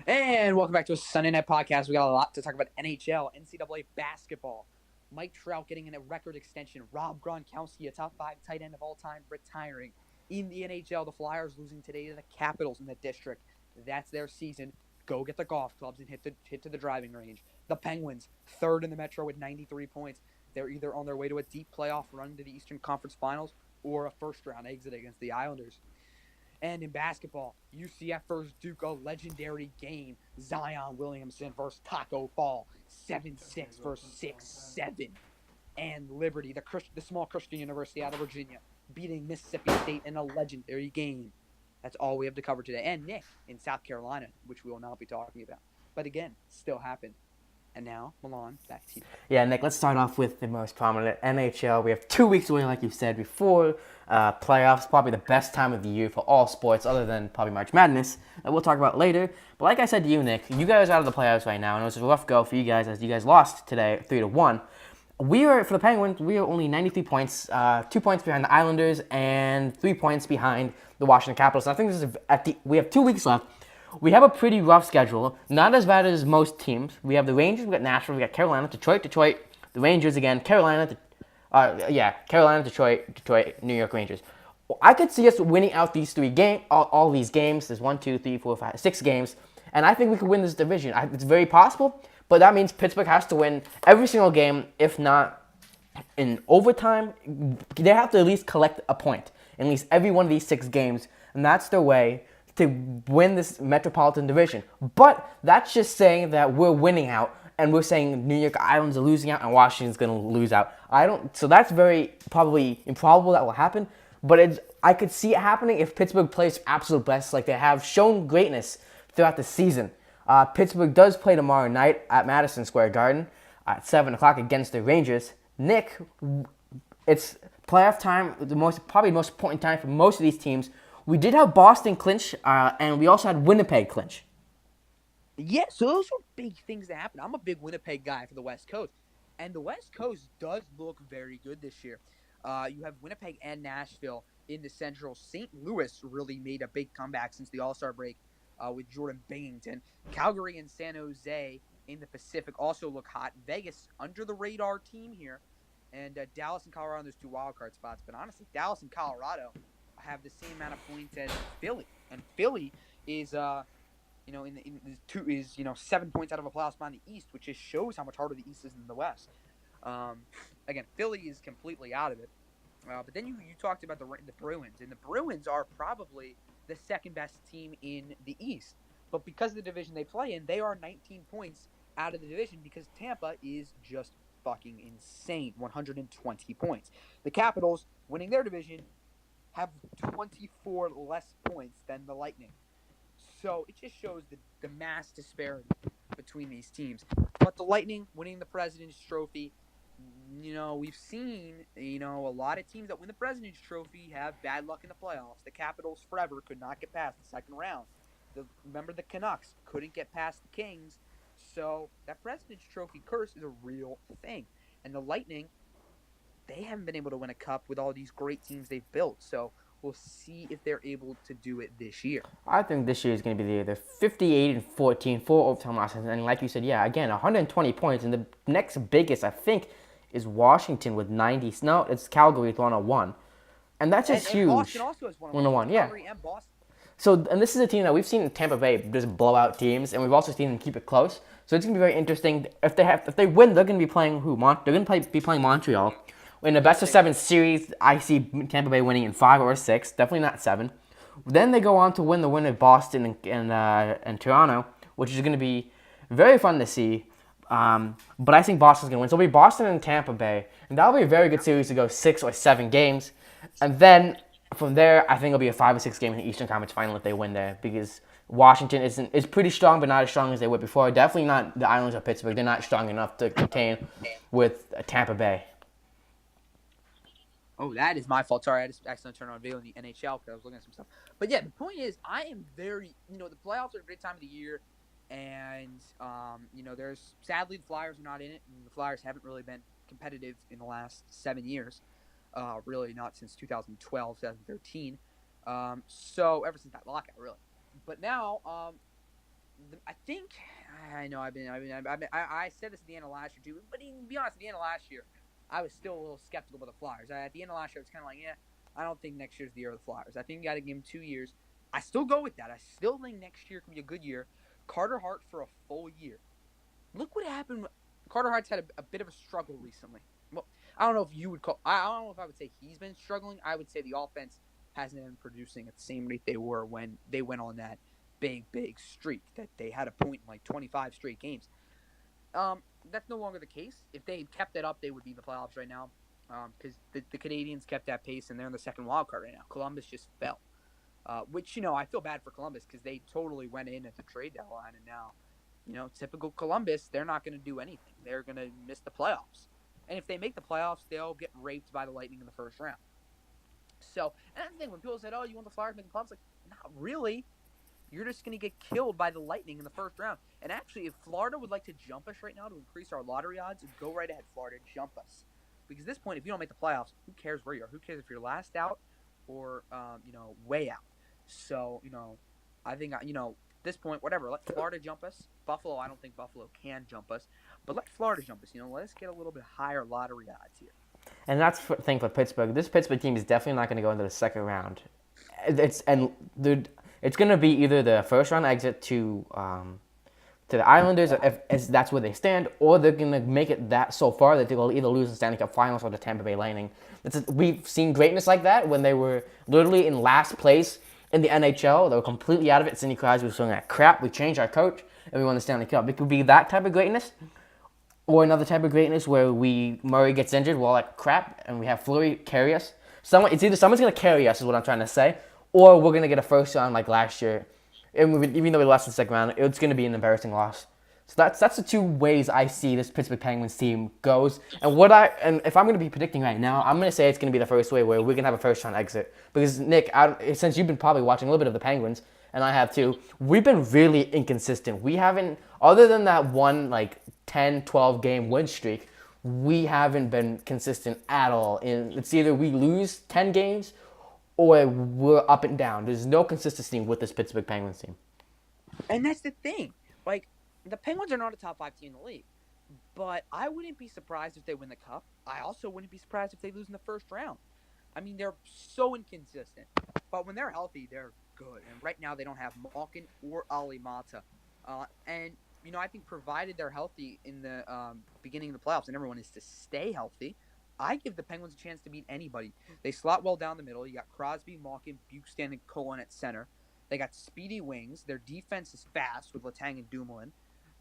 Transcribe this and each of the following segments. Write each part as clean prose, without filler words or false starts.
And welcome back to a Sunday Night Podcast. We got a lot to talk about NHL, NCAA basketball. Mike Trout getting in a record extension. Rob Gronkowski, a top 5 tight end of all time, retiring. In the NHL, the Flyers losing today to the Capitals in the district. That's their season. Go get the golf clubs and hit to the driving range. The Penguins, third in the Metro with 93 points. They're either on their way to a deep playoff run to the Eastern Conference Finals or a first round exit against the Islanders. And in basketball, UCF versus Duke, a legendary game. Zion Williamson versus Taco Fall, 7-6 versus 6-7. And Liberty, the small Christian university out of Virginia, beating Mississippi State in a legendary game. That's all we have to cover today. And Nick in South Carolina, which we will not be talking about. But again, still happened. And now, Millan, back to you. Yeah, Nick, let's start off with the most prominent NHL. We have 2 weeks away, like you said before. Playoffs, probably the best time of the year for all sports, other than probably March Madness, that we'll talk about later. But like I said to you, Nick, you guys are out of the playoffs right now, and it was a rough go for you guys as you guys lost today 3-1. For the Penguins, we are only 93 points, 2 points behind the Islanders, and 3 points behind the Washington Capitals. So I think this is we have 2 weeks left. We have a pretty rough schedule, not as bad as most teams. We have the Rangers, we got Nashville, we got Carolina, Detroit, the Rangers again, Carolina, Detroit, New York Rangers. I could see us winning out these all these games. There's 1, 2, 3, 4, 5, 6 games, and I think we could win this division. It's very possible, but that means Pittsburgh has to win every single game, if not in overtime. They have to at least collect a point in at least every one of these 6 games, and that's their way to win this Metropolitan Division. But that's just saying that we're winning out, and we're saying New York Islanders are losing out, and Washington's going to lose out. So that's very probably improbable that will happen. But I could see it happening if Pittsburgh plays absolute best, like they have shown greatness throughout the season. Pittsburgh does play tomorrow night at Madison Square Garden at 7 o'clock against the Rangers. Nick, it's playoff time, probably the most important time for most of these teams. We did have Boston clinch, and we also had Winnipeg clinch. Yeah, so those were big things that happened. I'm a big Winnipeg guy for the West Coast, and the West Coast does look very good this year. You have Winnipeg and Nashville in the Central. St. Louis really made a big comeback since the All-Star break with Jordan Binghamton. Calgary and San Jose in the Pacific also look hot. Vegas, under the radar team here, and Dallas and Colorado in those 2 wildcard spots. But honestly, Dallas and Colorado have the same amount of points as Philly, and Philly is in two is 7 points out of a playoff spot in the East, which just shows how much harder the East is than the West. Um, Again, Philly is completely out of it. But then you talked about the Bruins, and the Bruins are probably the second best team in the East. But because of the division they play in, they are 19 points out of the division because Tampa is just fucking insane, 120 points. The Capitals, winning their division, have 24 less points than the Lightning. So it just shows the mass disparity between these teams. But the Lightning winning the President's Trophy, we've seen, a lot of teams that win the President's Trophy have bad luck in the playoffs. The Capitals forever could not get past the second round. Remember the Canucks couldn't get past the Kings. So that President's Trophy curse is a real thing. And the Lightning, they haven't been able to win a cup with all these great teams they've built. So we'll see if they're able to do it this year. I think this year is going to be the 58-14, 4 overtime losses, and like you said, yeah, again, 120 points, and the next biggest, I think, is Washington with 90. No, it's Calgary with 101, and that's just and huge. Boston also has 101, yeah. Calgary and Boston. So, and this is a team that we've seen in Tampa Bay just blow out teams, and we've also seen them keep it close. So it's going to be very interesting. If they win, they're going to be playing who? They're going to be playing Montreal. In the best of 7 series, I see Tampa Bay winning in 5 or 6. Definitely not 7. Then they go on to win the win at Boston and Toronto, which is going to be very fun to see. But I think Boston's going to win. So it'll be Boston and Tampa Bay, and that'll be a very good series to go 6 or 7 games. And then from there, I think it'll be a 5 or 6 game in the Eastern Conference Final if they win there, because Washington is pretty strong, but not as strong as they were before. Definitely not the Islanders or Pittsburgh. They're not strong enough to contain with Tampa Bay. Oh, that is my fault. Sorry, I just accidentally turned on video in the NHL because I was looking at some stuff. But yeah, the point is, I am the playoffs are a great time of the year, and there's sadly the Flyers are not in it, and the Flyers haven't really been competitive in the last 7 years. Really not since 2012, 2013. So ever since that lockout, really. But now, I think I know I said this at the end of last year too, but to be honest, at the end of last year, I was still a little skeptical about the Flyers. At the end of last year, it's kind of like, yeah, I don't think next year's the year of the Flyers. I think you got to give them 2 years. I still go with that. I still think next year can be a good year. Carter Hart for a full year. Look what happened. Carter Hart's had a bit of a struggle recently. Well, I don't know if you would call. I don't know if I would say he's been struggling. I would say the offense hasn't been producing at the same rate they were when they went on that big streak that they had a point in like 25 straight games. That's no longer the case. If they kept that up, they would be in the playoffs right now. Because the Canadians kept that pace and they're in the second wild card right now. Columbus just fell. Which I feel bad for Columbus because they totally went in at the trade deadline and now typical Columbus, they're not going to do anything. They're going to miss the playoffs. And if they make the playoffs, they'll get raped by the Lightning in the first round. So, and that's the thing, when people said, oh, you want the Flyers to make the playoffs? Like, not really. You're just going to get killed by the Lightning in the first round. And actually, if Florida would like to jump us right now to increase our lottery odds, go right ahead, Florida, jump us. Because at this point, if you don't make the playoffs, who cares where you are? Who cares if you're last out or, way out? So, I think, this point, whatever. Let Florida jump us. Buffalo, I don't think Buffalo can jump us, but let Florida jump us. Let us get a little bit higher lottery odds here. And that's the thing for Pittsburgh. This Pittsburgh team is definitely not going to go into the second round. It's going to be either the first round exit to the Islanders, if that's where they stand, or they're going to make it that so far that they will either lose the Stanley Cup Finals or the Tampa Bay Lightning. We've seen greatness like that when they were literally in last place in the NHL. They were completely out of it. Sidney Crosby was saying that crap. We changed our coach and we won the Stanley Cup. It could be that type of greatness, or another type of greatness where Murray gets injured, we're all like crap, and we have Fleury carry us. It's either someone's gonna carry us, is what I'm trying to say, or we're gonna get a first round like last year. And even though we lost in the second round, it's gonna be an embarrassing loss. So that's the two ways I see this Pittsburgh Penguins team goes. And if I'm gonna be predicting right now, I'm gonna say it's gonna be the first way where we're gonna have a first round exit. Because Nick, since you've been probably watching a little bit of the Penguins, and I have too, we've been really inconsistent. We haven't, other than that one like 10, 12 game win streak, we haven't been consistent at all. And it's either we lose 10 games or we're up and down. There's no consistency with this Pittsburgh Penguins team. And that's the thing. Like, the Penguins are not a top five team in the league, but I wouldn't be surprised if they win the cup. I also wouldn't be surprised if they lose in the first round. I mean, they're so inconsistent, but when they're healthy, they're good. And right now, they don't have Malkin or Ali Mata. And I think provided they're healthy in the beginning of the playoffs, and everyone is to stay healthy, I give the Penguins a chance to beat anybody. They slot well down the middle. You got Crosby, Malkin, Bukestan, and Cohen at center. They got speedy wings. Their defense is fast with Letang and Dumoulin.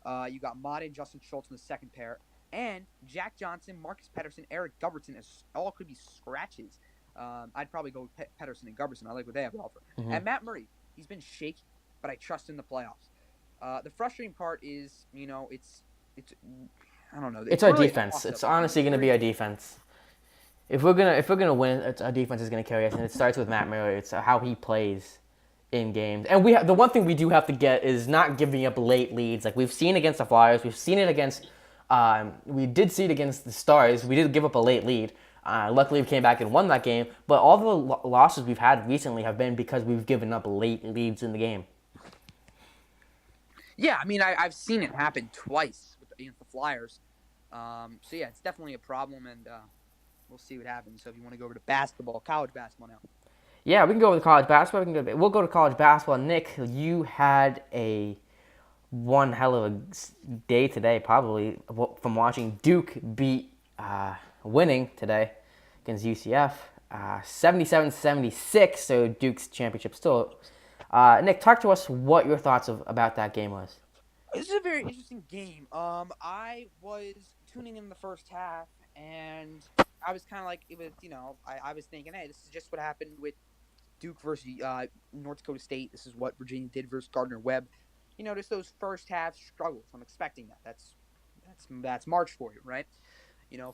You got Mata and Justin Schultz in the second pair. And Jack Johnson, Marcus Pettersson, Eric Govertson, all could be scratches. I'd probably go with Pettersson and Goverson. I like what they have to offer. Mm-hmm. And Matt Murray, he's been shaky, but I trust in the playoffs. The frustrating part is, it's I don't know. It's our really defense. It's honestly going to be our defense. If we're gonna win, our defense is going to carry us, and it starts with Matt Murray. It's how he plays in games. And the one thing we do have to get is not giving up late leads. Like we've seen against the Flyers, we've seen it against. We did see it against the Stars. We did give up a late lead. Luckily, we came back and won that game. But all the losses we've had recently have been because we've given up late leads in the game. Yeah, I mean, I've seen it happen twice against the Flyers. So yeah, it's definitely a problem, and we'll see what happens. So if you want to go over to basketball, college basketball now. Yeah, we can go with college basketball. We'll go to college basketball. Nick, you had one hell of a day today, probably, from watching Duke winning today against UCF, 77-76. So Duke's championship still. Nick, talk to us what your thoughts about that game was. This is a very interesting game. I was tuning in the first half, and I was kind of like, it was, I was thinking, hey, this is just what happened with Duke versus North Dakota State. This is what Virginia did versus Gardner-Webb. Just those first half struggles. I'm expecting that. That's March for you, right?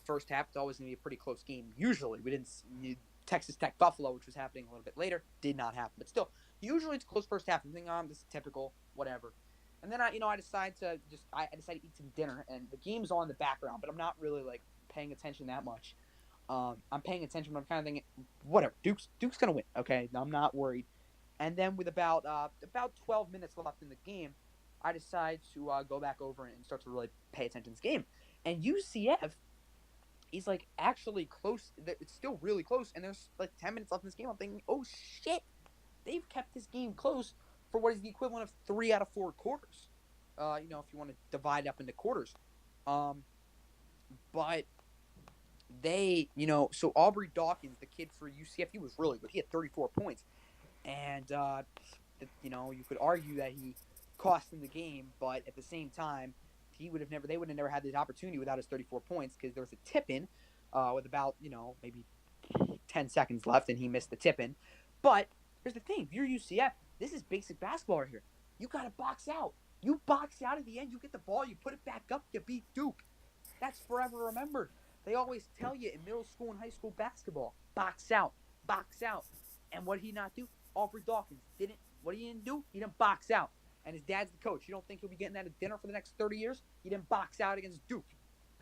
First half it's always going to be a pretty close game. Usually, we didn't. Texas Tech Buffalo, which was happening a little bit later, did not happen. But still, usually it's close first half. I'm thinking, this is typical, whatever. And then I decided to eat some dinner, and the game's on in the background, but I'm not really like paying attention that much. I'm paying attention, but I'm kind of thinking, whatever, Duke's gonna win. Okay, I'm not worried. And then with about 12 minutes left in the game, I decide to go back over and start to really pay attention to this game. And UCF is like actually close. It's still really close, and there's like 10 minutes left in this game. I'm thinking, oh shit, they've kept this game close for what is the equivalent of 3 out of 4 quarters. If you want to divide it up into quarters. Um, but so Aubrey Dawkins, the kid for UCF, he was really good. He had 34 points, and you could argue that he cost them the game, but at the same time, they would have never had this opportunity without his 34 points because there was a tip in, with about maybe 10 seconds left, and he missed the tip in. But here's the thing: if you're UCF, this is basic basketball right here. You gotta box out. You box out at the end. You get the ball. You put it back up. You beat Duke. That's forever remembered. They always tell you in middle school and high school basketball, box out, box out. And what did he not do? Aubrey Dawkins didn't. What he didn't do? He didn't box out. And his dad's the coach. You don't think he'll be getting that at dinner for the next 30 years? He didn't box out against Duke.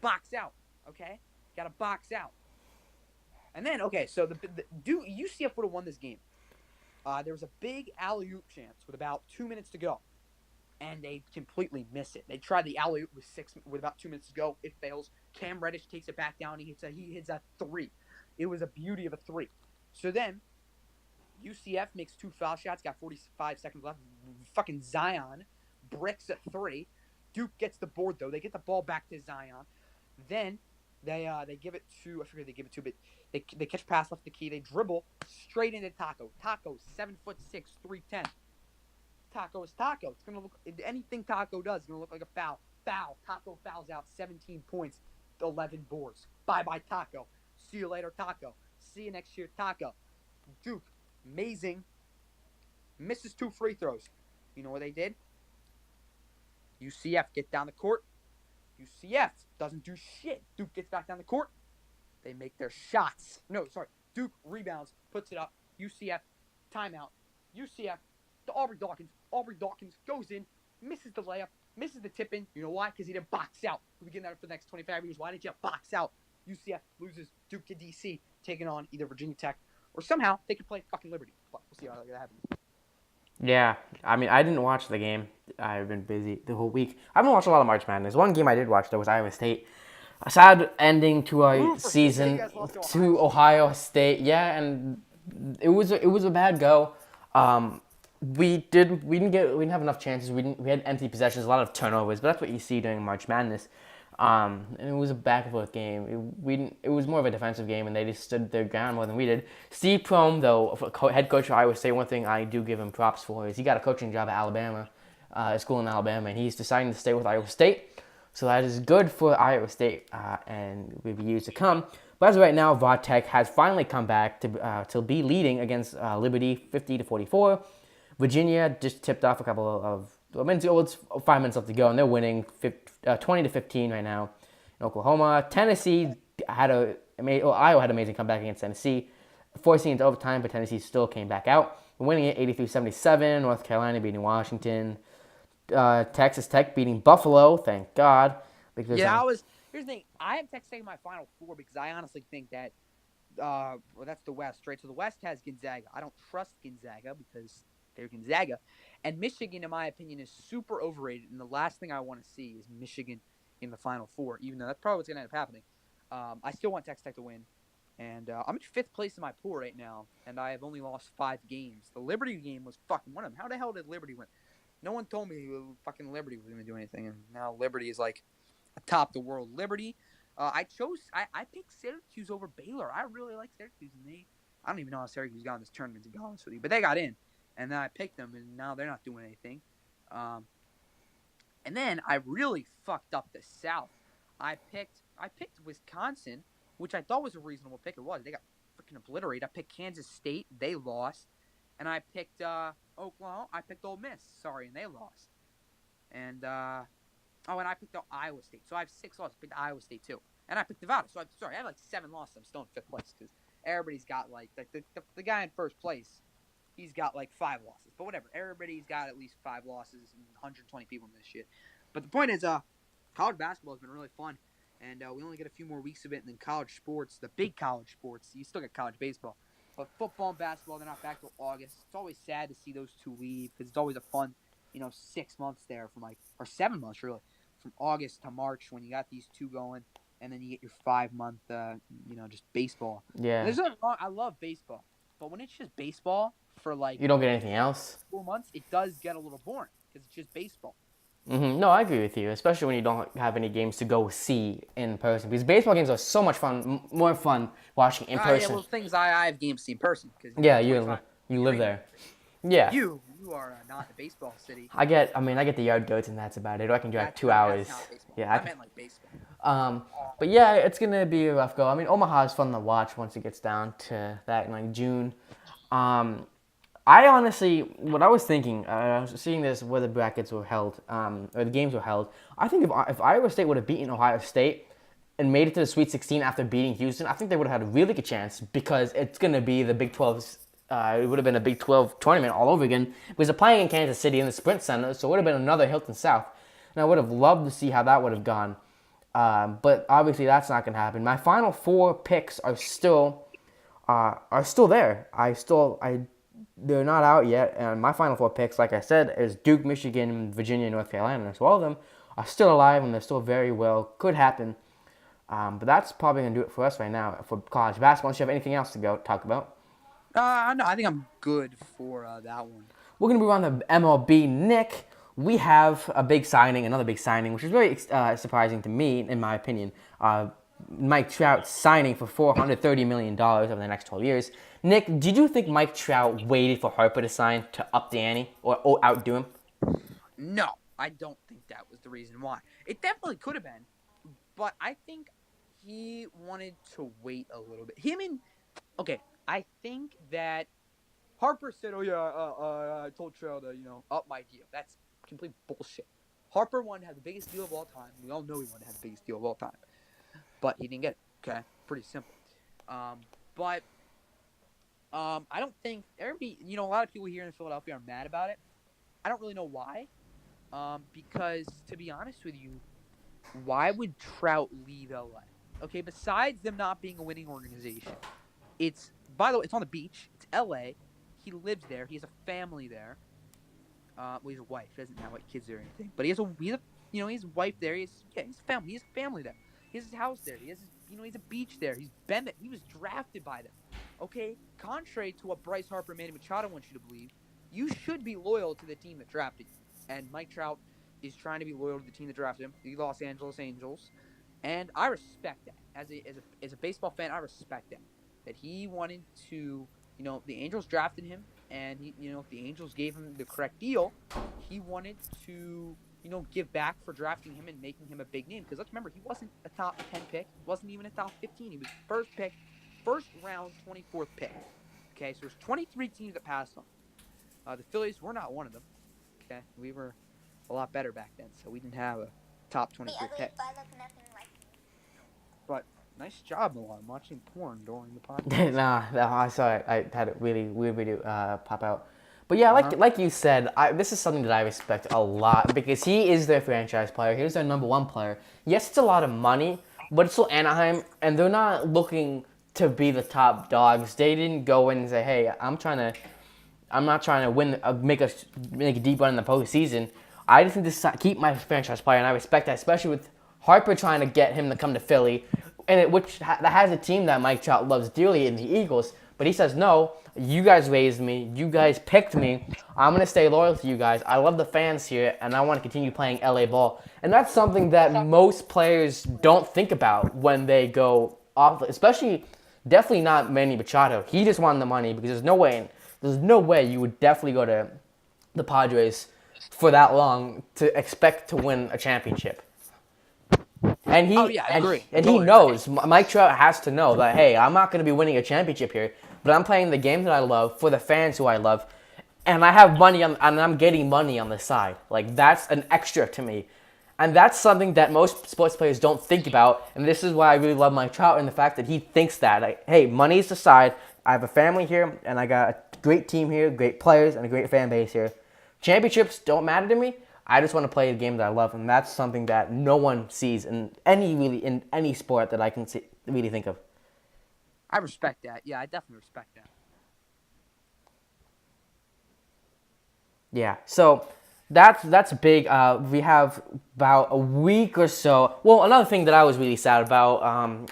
Box out, okay? Got to box out. And then, okay, so the Duke UCF would have won this game. There was a big alley oop chance with about 2 minutes to go, and they completely miss it. They tried the alley oop with about 2 minutes to go. It fails. Cam Reddish takes it back down. He hits a three. It was a beauty of a three. So then UCF makes 2 foul shots. Got 45 seconds left. Fucking Zion bricks a three. Duke gets the board though. They get the ball back to Zion. Then they give it to, I forget who they give it to, but they catch pass left the key. They dribble straight into Taco. Taco 7'6", 310. Taco is Taco. It's gonna look, anything Taco does is gonna look like a foul. Foul. Taco fouls out. 17 points, 11 boards. Bye bye Taco. See you later Taco. See you next year Taco. Duke, amazing. Misses 2 free throws. You know what they did? UCF get down the court. UCF doesn't do shit. Duke gets back down the court. They make their shots. No, sorry. Duke rebounds, puts it up. UCF timeout. UCF to Aubrey Dawkins. Aubrey Dawkins goes in, misses the layup, misses the tip in. You know why? Because he didn't box out. We'll be getting that for the next 25 years. Why didn't you box out? UCF loses Duke to DC, taking on either Virginia Tech or somehow they could play fucking Liberty. But we'll see how that happens. Yeah, I mean, I didn't watch the game. I've been busy the whole week. I haven't watched a lot of March Madness. One game I did watch, though, was Iowa State. A sad ending to a season to Ohio State. Yeah, and it was a bad go. We didn't have enough chances. We had empty possessions, a lot of turnovers, but that's what you see during March Madness. And it was a back and forth game. It was more of a defensive game, and they just stood their ground more than we did. Steve Prohm, though, head coach of Iowa State, one thing I do give him props for is he got a coaching job at Alabama, a school in Alabama, and he's deciding to stay with Iowa State. So that is good for Iowa State, and will be years to come. But as of right now, Vodtech has finally come back to be leading against Liberty, 50-44. Virginia just tipped off a couple of minutes ago. It's 5 minutes left to go, and they're winning 20-15 right now in Oklahoma. Tennessee Iowa had an amazing comeback against Tennessee, forcing into overtime, but Tennessee still came back out, winning it 83-77. North Carolina beating Washington. Texas Tech beating Buffalo, thank God. Here's the thing. I have Texas taking my Final Four because I honestly think that, that's the West, right? So the West has Gonzaga. I don't trust Gonzaga because they're Gonzaga. And Michigan, in my opinion, is super overrated. And the last thing I want to see is Michigan in the Final Four, even though that's probably what's going to end up happening. I still want Texas Tech to win. And I'm in 5th place in my pool right now, and I have only lost 5 games. The Liberty game was fucking one of them. How the hell did Liberty win? No one told me fucking Liberty was going to do anything, and now Liberty is like atop the world. Liberty, I picked Syracuse over Baylor. I really like Syracuse, and I don't even know how Syracuse got in this tournament, to be honest with you, but they got in, and then I picked them, and now they're not doing anything. And then I really fucked up the South. I picked Wisconsin, which I thought was a reasonable pick. It was. They got freaking obliterated. I picked Kansas State. They lost. And I picked Oklahoma. I picked Ole Miss. Sorry, and they lost. And and I picked Iowa State. So I have 6 losses. I picked Iowa State too. And I picked Nevada. So I have like 7 losses. I'm still in 5th place because everybody's got like the guy in 1st place. He's got like 5 losses. But whatever. Everybody's got at least 5 losses and 120 people in this shit. But the point is, college basketball has been really fun. And we only get a few more weeks of it. And then college sports, the big college sports, you still get college baseball. But football and basketball, they're not back till August. It's always sad to see those two leave because it's always a fun 6 months there from or 7 months really, from August to March when you got these two going, and then you get your 5 month, just baseball. And Yeah. there's nothing wrong. I love baseball, but when it's just baseball for like You don't get anything else. 4 months, it does get a little boring because it's just baseball. No, I agree with you, especially when you don't have any games to go see in person. Because baseball games are so much fun, more fun watching in Yeah, person. well, things I have games to see in person because Yeah, 25 you live arena there. and everything. Yeah, You are not in a baseball city. I get the yard goats and that's about it. Or I can drive That's two not that's hours. not baseball. Yeah, I I can. meant like baseball. Um, but yeah, it's gonna be a rough go. I mean, Omaha is fun to watch once it gets down to that in like June. Um, I honestly, what I was thinking, I was seeing this where the brackets were held, or the games were held. I think if Iowa State would have beaten Ohio State and made it to the Sweet 16 after beating Houston, I think they would have had a really good chance because it's going to be the Big 12's. It would have been a Big 12 tournament all over again because they're playing in Kansas City in the Sprint Center, so it would have been another Hilton South. And I would have loved to see how that would have gone. But obviously, that's not going to happen. My final four picks are still there. They're not out yet. And my final four picks, like I said, is Duke, Michigan, Virginia, North Carolina. So all of them are still alive and they're still very well. Could happen. But that's probably going to do it for us right now for college basketball. Unless you have anything else to go talk about. No, I think I'm good for that one. We're going to move on to MLB. Nick, we have a big signing, another big signing, which is very surprising to me, in my opinion. Mike Trout signing for $430 million over the next 12 years. Nick, did you think Mike Trout waited for Harper to sign to up the ante or outdo him? No, I don't think that was the reason why. It definitely could have been, but I think he wanted to wait a little bit. Okay, I think that Harper said, "Oh yeah, I told Trout to up my deal." That's complete bullshit. Harper wanted to have the biggest deal of all time. We all know he wanted to have the biggest deal of all time, but he didn't get it. Okay, pretty simple. But I don't think everybody. A lot of people here in Philadelphia are mad about it. I don't really know why. Because to be honest with you, why would Trout leave LA? Okay, besides them not being a winning organization, it's by the way, it's on the beach. It's LA. He lives there. He has a family there. Well, he's a wife. He doesn't have like kids or anything, but he's a wife there. He's a family. He has a family there. He has his house there. He's a beach there. He's been there. He was drafted by them. Okay, contrary to what Bryce Harper, Manny Machado wants you to believe, you should be loyal to the team that drafted you. And Mike Trout is trying to be loyal to the team that drafted him, the Los Angeles Angels, and I respect that. As a baseball fan, I respect that. That he wanted to, the Angels drafted him, and if the Angels gave him the correct deal, he wanted to, give back for drafting him and making him a big name. Because let's remember, he wasn't a top 10 pick, wasn't even a top 15. He was first pick, first round, 24th pick. Okay, so there's 23 teams that passed on. The Phillies were not one of them. Okay, we were a lot better back then, so we didn't have a top 23 pick. But nice job, Millan, watching porn during the podcast. I saw it. I had a really weird video pop out. But yeah, like you said, this is something that I respect a lot because he is their franchise player. He's their number one player. Yes, it's a lot of money, but it's still Anaheim, and they're not looking to be the top dogs. They didn't go in and say, "Hey, I'm not trying to win, make a deep run in the postseason. I just need to keep my franchise player, and I respect that, especially with Harper trying to get him to come to Philly, and that has a team that Mike Trout loves dearly in the Eagles. But he says, no, you guys raised me, you guys picked me, I'm going to stay loyal to you guys. I love the fans here, and I want to continue playing LA ball. And that's something that most players don't think about when they go off, especially definitely not Manny Machado. He just wanted the money because there's no way you would definitely go to the Padres for that long to expect to win a championship. And he, Oh yeah, I agree. and he knows, Mike Trout has to know that, hey, I'm not going to be winning a championship here, but I'm playing the game that I love for the fans who I love, and I have money and I'm getting money on the side. Like, that's an extra to me. And that's something that most sports players don't think about, and this is why I really love Mike Trout and the fact that he thinks that, like, hey, money's aside, I have a family here, and I got a great team here, great players, and a great fan base here. Championships don't matter to me. I just want to play the game that I love, and that's something that no one sees in any sport that I can really think of. I respect that. Yeah, I definitely respect that. Yeah. So That's big. We have about a week or so. Well, another thing that I was really sad about,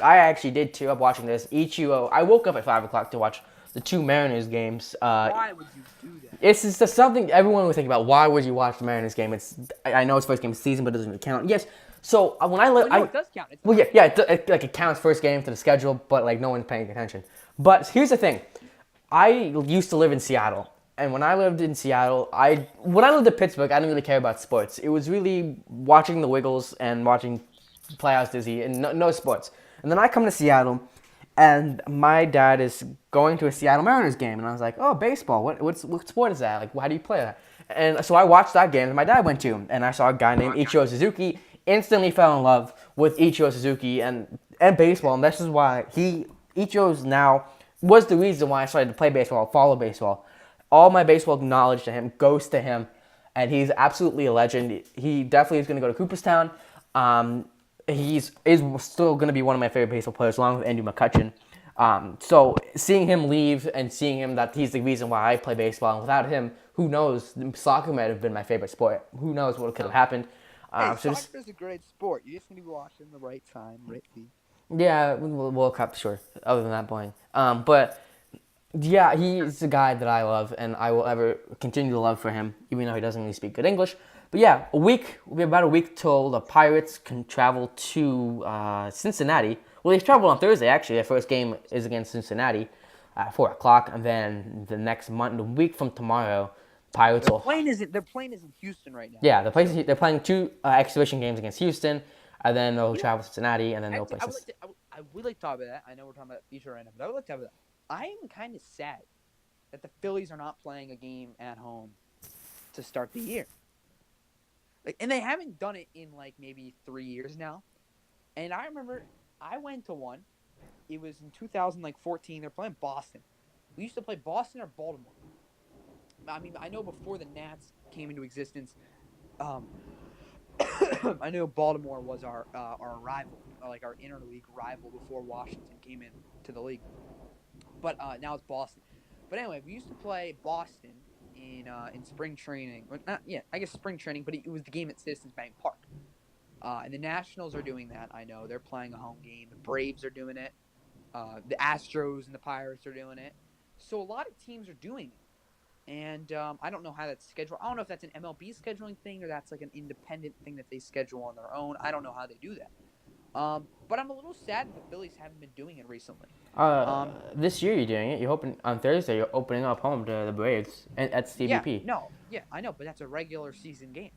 I actually did too. Up watching this, Ichiro. I woke up at 5 o'clock to watch the two Mariners games. Why would you do that? It's just something everyone would think about. Why would you watch the Mariners game? I know it's first game of the season, but it doesn't really count. Yes. So when I Well, live, no, it does count. It's well, not. yeah, like it counts first game to the schedule, but like no one's paying attention. But here's the thing, I used to live in Seattle, and when I lived in Seattle, when I lived in Pittsburgh, I didn't really care about sports. It was really watching the Wiggles and watching Playhouse Dizzy and no sports. And then I come to Seattle, and my dad is going to a Seattle Mariners game, and I was like, oh, baseball. What sport is that? Like, how do you play that? And so I watched that game that my dad went to, and I saw a guy named Ichiro Suzuki. Instantly fell in love with Ichiro Suzuki and baseball, and this is why Ichiro's now was the reason why I started to play baseball, follow baseball. All my baseball knowledge to him goes to him, and he's absolutely a legend. He definitely is going to go to Cooperstown. He's is still going to be one of my favorite baseball players, along with Andy McCutcheon. So seeing him leave and seeing him that he's the reason why I play baseball, and without him, who knows? Soccer might have been my favorite sport. Who knows what could have happened? Hey, So just, soccer is a great sport. You just need to be watching the right time, right league. yeah, World Cup, sure. Other than that, boring. But yeah, he's a guy that I love, and I will ever continue to love for him, even though he doesn't really speak good English. But yeah, we have about a week till the Pirates can travel to Cincinnati. Well, they travel on Thursday, actually. Their first game is against Cincinnati at 4 o'clock, and then the next month, a week from tomorrow, Pirates will. Their plane is in Houston right now. Yeah, they're playing two exhibition games against Houston, and then they'll travel to Cincinnati, and then they'll play. I would like to talk about that. I know we're talking about future right now, but I would like to talk about that. I am kind of sad that the Phillies are not playing a game at home to start the year. Like, and they haven't done it in like maybe 3 years now. And I remember I went to one. It was in 2014. They're playing Boston. We used to play Boston or Baltimore. I mean, I know before the Nats came into existence, um, I knew Baltimore was our rival, like our interleague rival before Washington came in to the league. But now it's Boston. But anyway, we used to play Boston in spring training. Well, not, yeah, I guess spring training, but it was the game at Citizens Bank Park. And the Nationals are doing that. I know they're playing a home game. The Braves are doing it. The Astros and the Pirates are doing it. So a lot of teams are doing it. And I don't know how that's scheduled. I don't know if that's an MLB scheduling thing or that's like an independent thing that they schedule on their own. I don't know how they do that. But I'm a little sad that the Phillies haven't been doing it recently. This year you're doing it. You're hoping on Thursday. You're opening up home to the Braves at Yeah, CBP. no, yeah, I know, but that's a regular season game.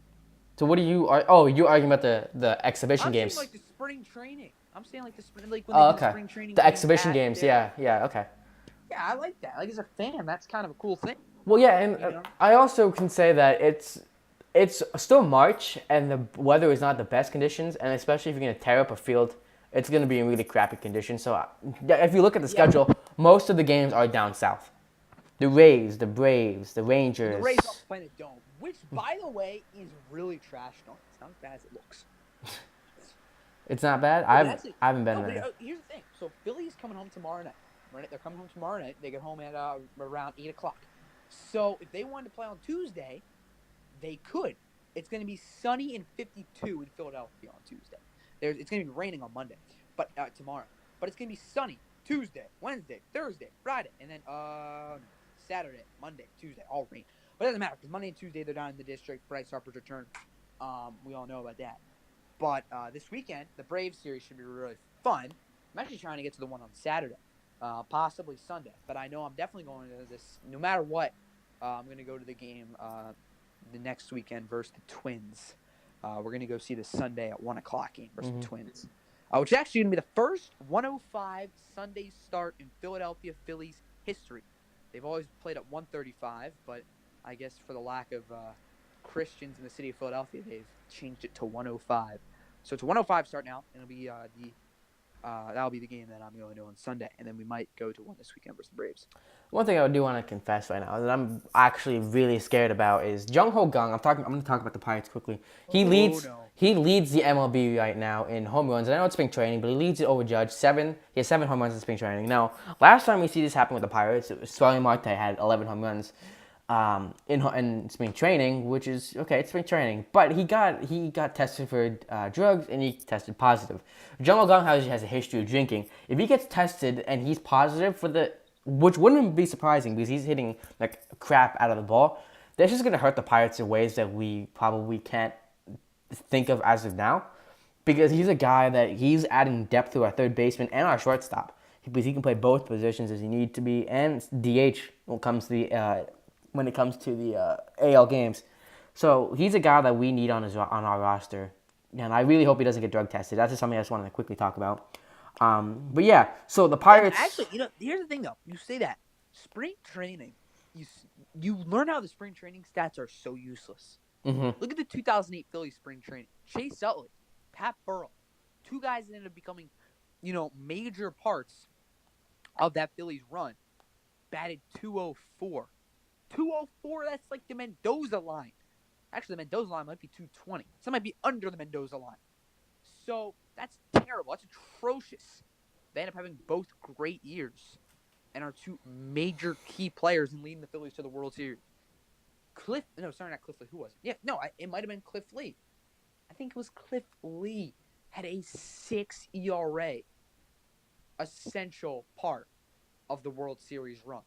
So what do you? Oh, you're arguing about the exhibition I'm games. saying like the spring training. I'm saying like the spring, like when Oh, they do okay. spring training. The games exhibition at games. their- Yeah. Okay. Yeah, I like that. Like as a fan, that's kind of a cool thing. Well, yeah, and You know? I also can say that it's still March and the weather is not the best conditions, and especially if you're gonna tear up a field, it's gonna be in really crappy conditions. So if you look at the schedule, most of the games are down south. The Rays, the Braves, the Rangers. The Rays are playing a dome, which, by the way, is really trash dome. It's not as bad as it looks. It's not bad. I haven't been there. Here's the thing. So Philly's coming home tomorrow night. Right? They're coming home tomorrow night. They get home at around 8 o'clock. So if they wanted to play on Tuesday, they could. It's going to be sunny and 52 in Philadelphia on Tuesday. It's going to be raining on Monday, but tomorrow. But it's going to be sunny Tuesday, Wednesday, Thursday, Friday, and then Saturday, Monday, Tuesday, all rain. But it doesn't matter because Monday and Tuesday they're down in the district. Bryce Harper's return. We all know about that. But this weekend, the Braves series should be really fun. I'm actually trying to get to the one on Saturday, possibly Sunday. But I know I'm definitely going to this. No matter what, I'm going to go to the game the next weekend versus the Twins. We're going to go see the Sunday at 1 o'clock game versus the Twins. Which is actually going to be the first 105 Sunday start in Philadelphia Phillies history. They've always played at 135, but I guess for the lack of Christians in the city of Philadelphia, they've changed it to 105. So it's a 105 start now, and it'll be that'll be the game that I'm going to on Sunday, and then we might go to one this weekend versus the Braves. One thing I do want to confess right now that I'm actually really scared about is Jung Ho Kang. I'm going to talk about the Pirates quickly. He leads the MLB right now in home runs. And I know it's spring training, but he leads it over Judge. He has 7 home runs in spring training. Now, last time we see this happen with the Pirates, it was Starling Marte had 11 home runs. in spring training, which is okay. It's spring training, but he got tested for drugs and he tested positive. Jamal Gung has a history of drinking. If he gets tested and he's positive for which wouldn't be surprising because he's hitting like crap out of the ball, that's just gonna hurt the Pirates in ways that we probably can't think of as of now. Because he's a guy that he's adding depth to our third baseman and our shortstop. Because he can play both positions as he needs to be, and DH when it comes to the AL games. So he's a guy that we need on our roster, and I really hope he doesn't get drug tested. That's just something I just wanted to quickly talk about. But yeah, so the Pirates. Actually, here's the thing though. You say that spring training, you learn how the spring training stats are so useless. Mm-hmm. Look at the 2008 Phillies spring training. Chase Utley, Pat Burrell, two guys that ended up becoming, major parts of that Phillies run, batted 204. 204, that's like the Mendoza line. Actually, the Mendoza line might be 220. So it might be under the Mendoza line. So that's terrible. That's atrocious. They end up having both great years and are two major key players in leading the Phillies to the World Series. Not Cliff Lee. Who was it? Yeah, no, it might have been Cliff Lee. I think it was Cliff Lee. Had a 6 ERA. Essential part of the World Series run.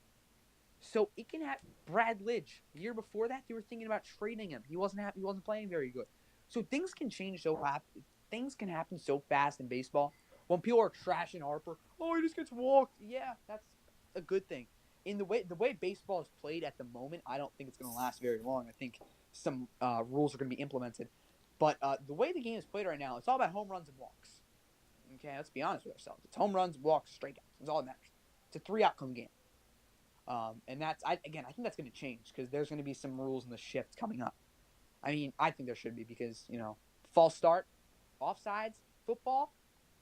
So it can have Brad Lidge. The year before that, they were thinking about trading him. He wasn't happy. He wasn't playing very good. So things can change so fast. Things can happen so fast in baseball. When people are trashing Harper, oh, he just gets walked. Yeah, that's a good thing. In the way baseball is played at the moment, I don't think it's going to last very long. I think some rules are going to be implemented. But the way the game is played right now, it's all about home runs and walks. Okay, let's be honest with ourselves. It's home runs, walks, strikeouts. It's all that matters. It's a 3-outcome game. And that's, I think that's going to change because there's going to be some rules in the shift coming up. I mean, I think there should be because, false start, offsides, football,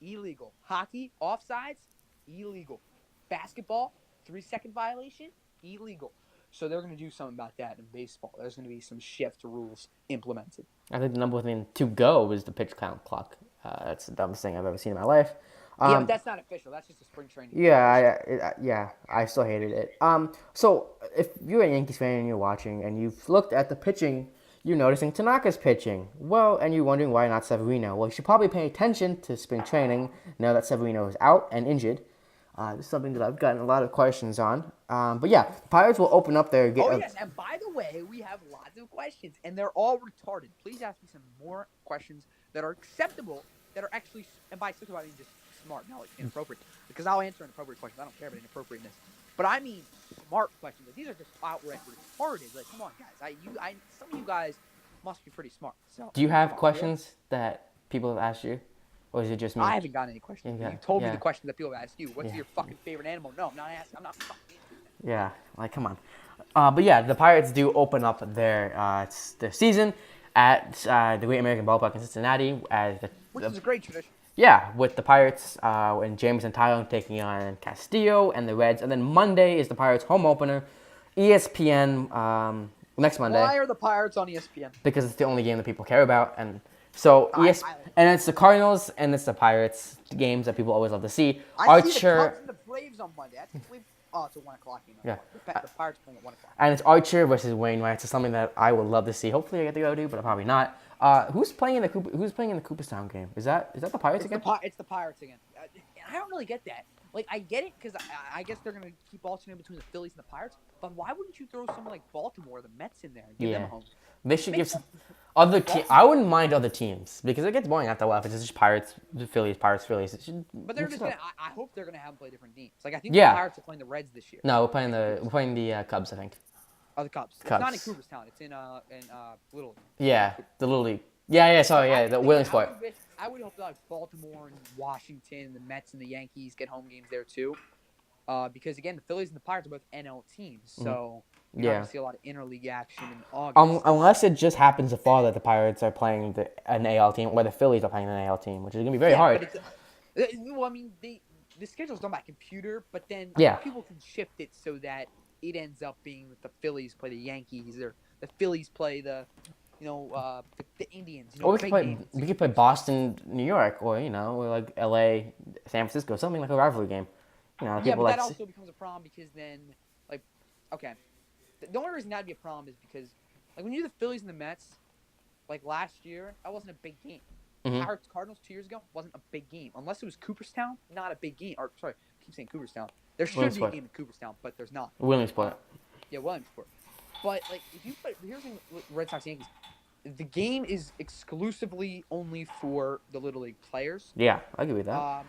illegal. Hockey, offsides, illegal. Basketball, 3-second violation, illegal. So they're going to do something about that in baseball. There's going to be some shift rules implemented. I think the number one thing to go is the pitch count clock. That's the dumbest thing I've ever seen in my life. Yeah, but that's not official. That's just a spring training. Yeah, I still hated it. So if you're a Yankees fan and you're watching and you've looked at the pitching, you're noticing Tanaka's pitching. Well, and you're wondering why not Severino. Well, you should probably pay attention to spring training now that Severino is out and injured. This is something that I've gotten a lot of questions on. But yeah, the Pirates will open up their game. Oh, yes, and by the way, we have lots of questions, and they're all retarded. Please ask me some more questions that are acceptable, that are actually, and by acceptable, I mean just smart, not like inappropriate. Because I'll answer inappropriate questions. I don't care about inappropriateness. But I mean smart questions. Like, these are just outright retarded. Like, come on, guys. Some of you guys must be pretty smart. So do you have questions that people have asked you? Or is it just me? I haven't gotten any questions. You told me the questions that people have asked you. What's your fucking favorite animal? No, I'm not asking. I'm not fucking answering that. Yeah, like, come on. But yeah, the Pirates do open up their season at the Great American Ballpark in Cincinnati. Which is a great tradition. Yeah, with the Pirates and James and Tyler taking on Castillo and the Reds. And then Monday is the Pirates' home opener, ESPN next Monday. Why are the Pirates on ESPN? Because it's the only game that people care about. And so and it's the Cardinals and it's the Pirates games that people always love to see. I see the Cubs and the Braves on Monday. That's complete. Oh, it's a 1 o'clock game. Yeah. The Pirates playing at 1 o'clock. And it's Archer versus Wainwright. So something that I would love to see. Hopefully I get to go to, but probably not. Who's playing in the Cooperstown game? Is that the Pirates again? It's the Pirates again. I don't really get that. Like, I get it because I guess they're gonna keep alternating between the Phillies and the Pirates. But why wouldn't you throw someone like Baltimore or the Mets in there and give them a home? They should give some other teams. I wouldn't mind other teams because it gets boring after a while if it's just Pirates, Phillies, Pirates, Phillies. But they're just gonna. I hope they're gonna have them play different teams. Like, I think the Pirates are playing the Reds this year. No, we're playing the Cubs, I think. Oh, the Cubs. It's not in Cooperstown. It's in Little League. Yeah, the Little League. Yeah. Sorry, the Williamsport. I would hope that like Baltimore and Washington, the Mets and the Yankees get home games there too. Because again, the Phillies and the Pirates are both NL teams, so you're not gonna see a lot of interleague action in August. Unless it just happens to fall that the Pirates are playing an AL team or the Phillies are playing an AL team, which is gonna be very hard. Well, I mean, the schedule's done by computer, but then people can shift it so that it ends up being that the Phillies play the Yankees or the Phillies play the Indians. Or we could play Boston, New York, or or like LA, San Francisco, something like a rivalry game. But that also becomes a problem because then, like, okay, The only reason that'd be a problem is because, like, when you're the Phillies and the Mets, like last year, that wasn't a big game. Mm-hmm. Pirates Cardinals 2 years ago wasn't a big game. Unless it was Cooperstown, not a big game. Or, sorry, I keep saying Cooperstown. There should be a game in Cooperstown, but there's not. Williamsport. Yeah, Williamsport. But, like, if you put, here's the thing with Red Sox Yankees. The game is exclusively only for the Little League players. Yeah, I'll give you that.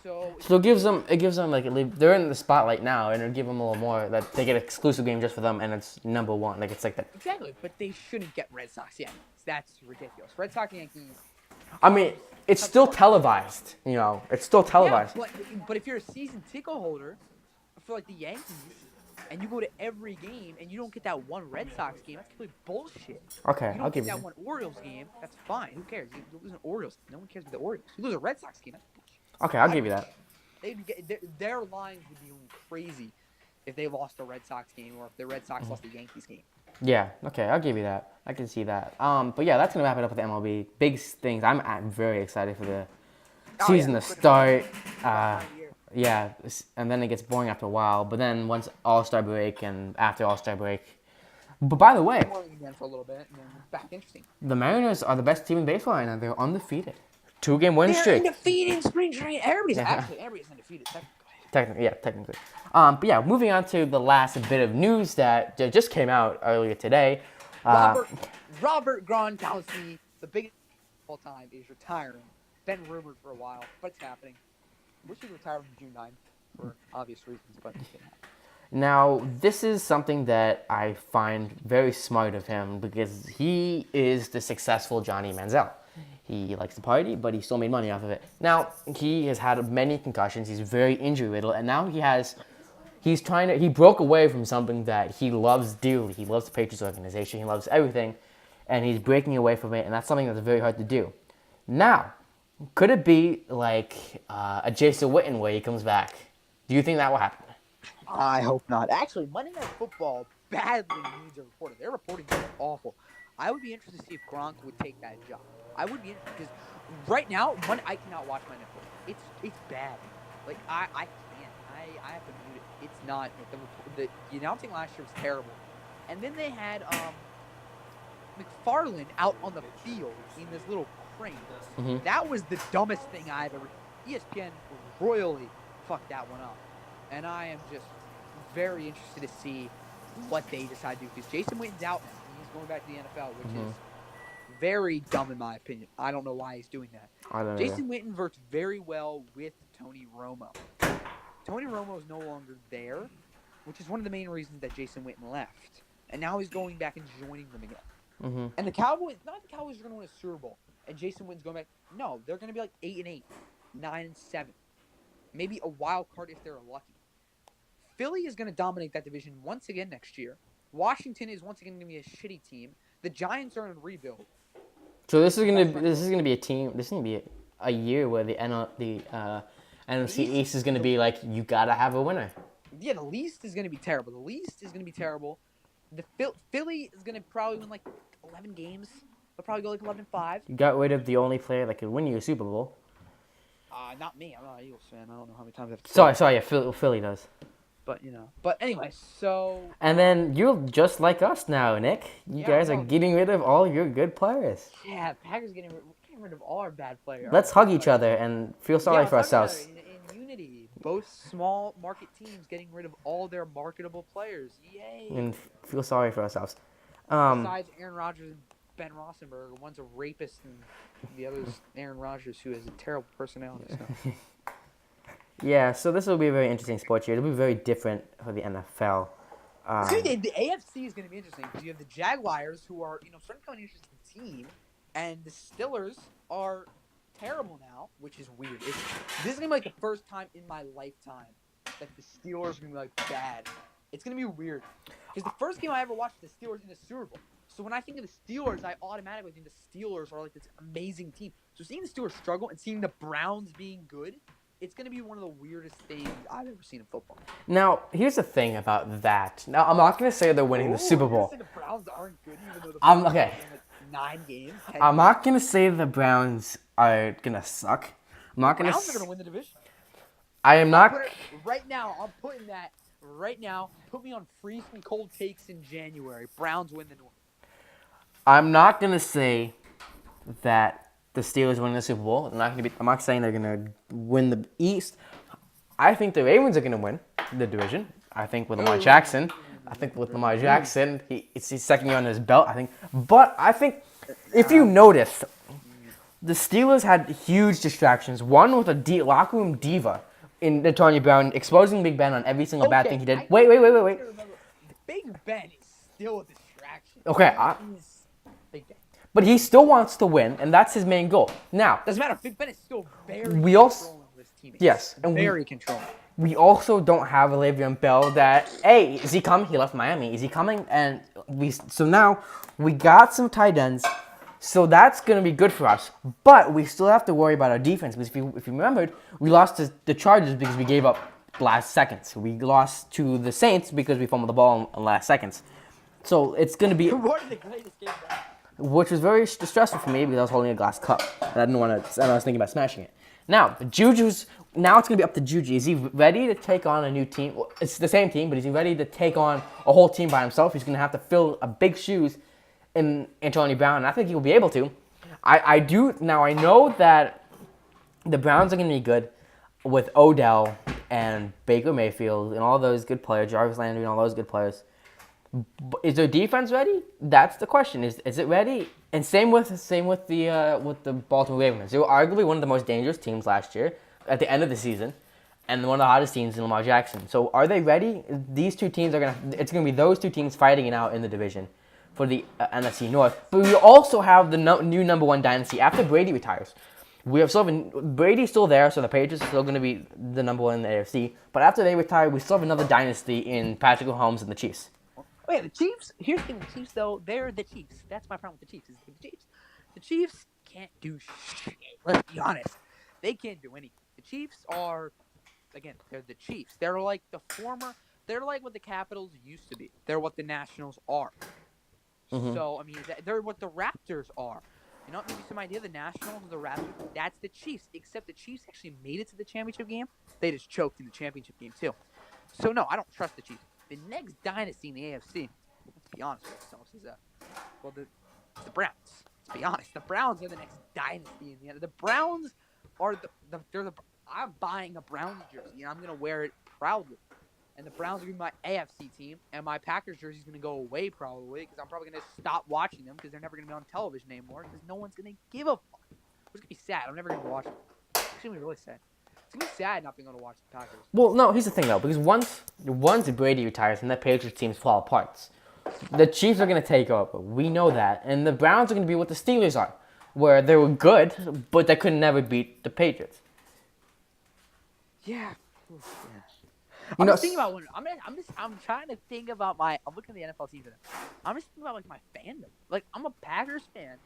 So it gives them like they're in the spotlight now, and it'll give them a little more that they get an exclusive game just for them, and it's number one. Like it's like that. Exactly, but they shouldn't get Red Sox Yankees. That's ridiculous. Red Sox Yankees. I mean, it's still televised. You know, it's still televised. Yeah, but if you're a season ticket holder for like the Yankees, and you go to every game and you don't get that one Red Sox game, that's complete bullshit. Okay, you I'll give you you that one Orioles game, that's fine. Who cares? You lose an Orioles. No one cares about the Orioles. You lose a Red Sox game, that's bullshit. Okay, I'll give you that. Their lines would be going crazy if they lost a Red Sox game or if the Red Sox lost the Yankees game. Yeah, okay, I'll give you that. I can see that. But yeah, that's gonna wrap it up with the MLB. Big things. I'm very excited for the season to start. Yeah, and then it gets boring after a while. But then once All-Star break and after All-Star break. But by the way, Boring again for a little bit, and then back interesting. the Mariners are the best team in baseball right now. They're undefeated. 2-game win streak. They're undefeated in spring training. Everybody's undefeated. Technically. But yeah, moving on to the last bit of news that just came out earlier today. Robert Gronkowski, the biggest of all time, is retiring. Been rumored for a while, but it's happening. Wish he retired on June 9th for obvious reasons, but it's gonna happen. Now, this is something that I find very smart of him because he is the successful Johnny Manziel. He likes to party, but he still made money off of it. Now, he has had many concussions. He's very injury-riddled, and now he broke away from something that he loves dearly. He loves the Patriots organization. He loves everything, and he's breaking away from it, and that's something that's very hard to do. Now, could it be like a Jason Witten where he comes back? Do you think that will happen? I hope not. Actually, Monday Night Football badly needs a reporter. Their reporting is awful. I would be interested to see if Gronk would take that job. I would be interested because right now, I cannot watch Monday Night Football. It's bad. Like I can't. I have to mute it. It's not. The announcing last year was terrible, and then they had McFarland out on the field in this little crane. Mm-hmm. That was the dumbest thing I've ever. ESPN royally fucked that one up, and I am just very interested to see what they decide to do because Jason Witten's out now. He's going back to the NFL, which is very dumb in my opinion. I don't know why he's doing that. I don't know. Jason Witten worked very well with Tony Romo. Tony Romo is no longer there, which is one of the main reasons that Jason Witten left. And now he's going back and joining them again. Mm-hmm. And the Cowboys, not the Cowboys are going to win a Super Bowl, and Jason Witten's going back. No, they're going to be like 8-8, 9-7, maybe a wild card if they're lucky. Philly is going to dominate that division once again next year. Washington is once again going to be a shitty team. The Giants are in rebuild. So this is gonna be a team. This is gonna be a year where the NFC East is gonna be like you gotta have a winner. Yeah, the least is gonna be terrible. The Philly is gonna probably win like 11 games. They'll probably go like 11-5. You got rid of the only player that could win you a Super Bowl. Not me. I'm not an Eagles fan. I don't know how many times I've. Sorry. Yeah, Philly does. But But anyway, so. And then you're just like us now, Nick. You guys are getting rid of all your good players. Yeah, Packers getting rid of all our bad players. Let's hug each other and feel sorry for ourselves. In unity, both small market teams getting rid of all their marketable players. Yay! And feel sorry for ourselves. Besides Aaron Rodgers and Ben Roethlisberger, one's a rapist and the other's Aaron Rodgers, who has a terrible personality. So. Yeah, so this will be a very interesting sports year. It'll be very different for the NFL. The AFC is going to be interesting because you have the Jaguars, who are starting to become an interesting team, and the Steelers are terrible now, which is weird. This is going to be like the first time in my lifetime that the Steelers are going to be like bad. It's going to be weird because the first game I ever watched the Steelers in the Super Bowl. So when I think of the Steelers, I automatically think the Steelers are like this amazing team. So seeing the Steelers struggle and seeing the Browns being good, it's going to be one of the weirdest things I've ever seen in football. Now, here's the thing about that. Now, I'm not going to say they're winning the Super Bowl. You're saying the Browns aren't good even though the Browns okay. are in 9 games? I'm not going to say the Browns are going to suck. I'm not going to Browns are going to win the division. I am not. Right now, I'm putting that right now, put me on freezing cold takes in January. Browns win the North. I'm not gonna say that the Steelers win the Super Bowl. I'm not saying they're gonna win the East. I think the Ravens are gonna win the division. I think with Lamar Jackson. I think with Lamar Jackson, it's his second year on his belt. I think, but I think if you notice, the Steelers had huge distractions. One with a locker room diva in Antonio Brown exposing Big Ben on every single bad thing he did. Wait. Remember, Big Ben is still a distraction. Okay, He's Big Ben. but he still wants to win, and that's his main goal. Now, Doesn't matter. Big Ben is still very we also controlling of his teammates. yes, and very controlling. we also don't have a Le'Veon Bell that, hey, is he coming? He left Miami. Is he coming? And so now we got some tight ends. So that's going to be good for us. But we still have to worry about our defense. Because if you remembered, we lost to the Chargers because we gave up last seconds. We lost to the Saints because we fumbled the ball in last seconds. So it's going to be... One of the greatest games ever. Which was very stressful for me because I was holding a glass cup. And I didn't want to... And I was thinking about smashing it. Now, Juju's... Now it's going to be up to Juju. Is he ready to take on a new team? Well, it's the same team, but is he ready to take on a whole team by himself? He's going to have to fill a big shoes in Antonio Brown, and I think he will be able to. I do now. I know that the Browns are going to be good with Odell and Baker Mayfield and all those good players, Jarvis Landry and all those good players. Is their defense ready? That's the question. Is it ready? And same with the Baltimore Ravens. They were arguably one of the most dangerous teams last year at the end of the season, and one of the hottest teams in Lamar Jackson. So are they ready? These two teams it's gonna be those two teams fighting it out in the division for the NFC North. But we also have the new number one dynasty after Brady retires. We have Brady's still there, so the Patriots are still going to be the number one in the AFC. But after they retire, we still have another dynasty in Patrick Mahomes and the Chiefs. Oh yeah, the Chiefs. Here's the thing: the Chiefs, though, they're the Chiefs. That's my problem with the Chiefs. Is the Chiefs. The Chiefs can't do shit. Let's be honest. They can't do anything. The Chiefs are, again, they're the Chiefs. They're like the former. They're like what the Capitals used to be. They're what the Nationals are. Mm-hmm. So, I mean, they're what the Raptors are. You know, give you some idea. The Nationals, the Raptors, that's the Chiefs. Except the Chiefs actually made it to the championship game. They just choked in the championship game, too. So, no, I don't trust the Chiefs. The next dynasty in the AFC, let's be honest with ourselves, is the Browns. Let's be honest. The Browns are the next dynasty in the end. The Browns are I'm buying a Browns jersey, and I'm going to wear it proudly. And the Browns are going to be my AFC team, and my Packers jersey is going to go away probably because I'm probably going to stop watching them because they're never going to be on television anymore because no one's going to give a fuck. It's going to be sad. I'm never going to watch them. It's going to be really sad. It's going to be sad not being able to watch the Packers. Well, no, here's the thing, though, because once Brady retires and the Patriots teams fall apart, the Chiefs are going to take over. We know that. And the Browns are going to be what the Steelers are, where they were good, but they could never beat the Patriots. Yeah. I'm just thinking about when I'm trying to think about I'm looking at the NFL season. I'm just thinking about like my fandom. Like I'm a Packers fan,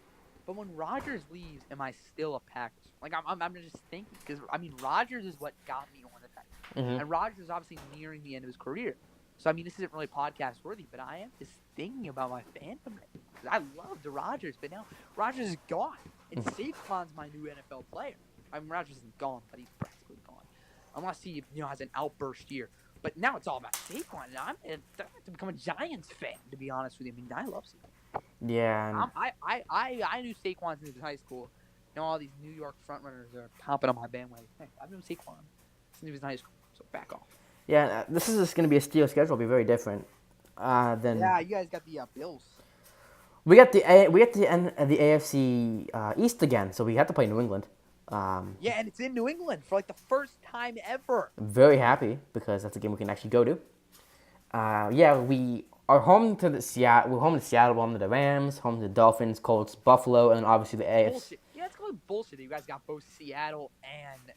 but when Rodgers leaves, am I still a Packers? Like I'm just thinking because I mean Rodgers is what got me on the Packers, and Rodgers is obviously nearing the end of his career. So I mean this isn't really podcast worthy, but I am just thinking about my fandom because I loved Rodgers, but now Rodgers is gone, and Saquon's my new NFL player. I mean Rodgers isn't gone, but he's practically gone. Unless he, has an outburst year. But now it's all about Saquon. And I'm going to become a Giants fan, to be honest with you. I mean, I love Saquon. Yeah. I knew Saquon since high school. All these New York frontrunners are hopping on my bandwagon. Hey, I've known Saquon since he was in high school. So back off. Yeah, this is just going to be a Steel schedule. It'll be very different than... Yeah, you guys got the Bills. We got the end of the AFC East again, so we have to play New England. Yeah, and it's in New England for like the first time ever. I'm very happy because that's a game we can actually go to. We are home to Seattle. We're home to Seattle. We're home to the Rams. Home to the Dolphins, Colts, Buffalo, and obviously the AFC. Bullshit. Yeah, it's called bullshit. You guys got both Seattle and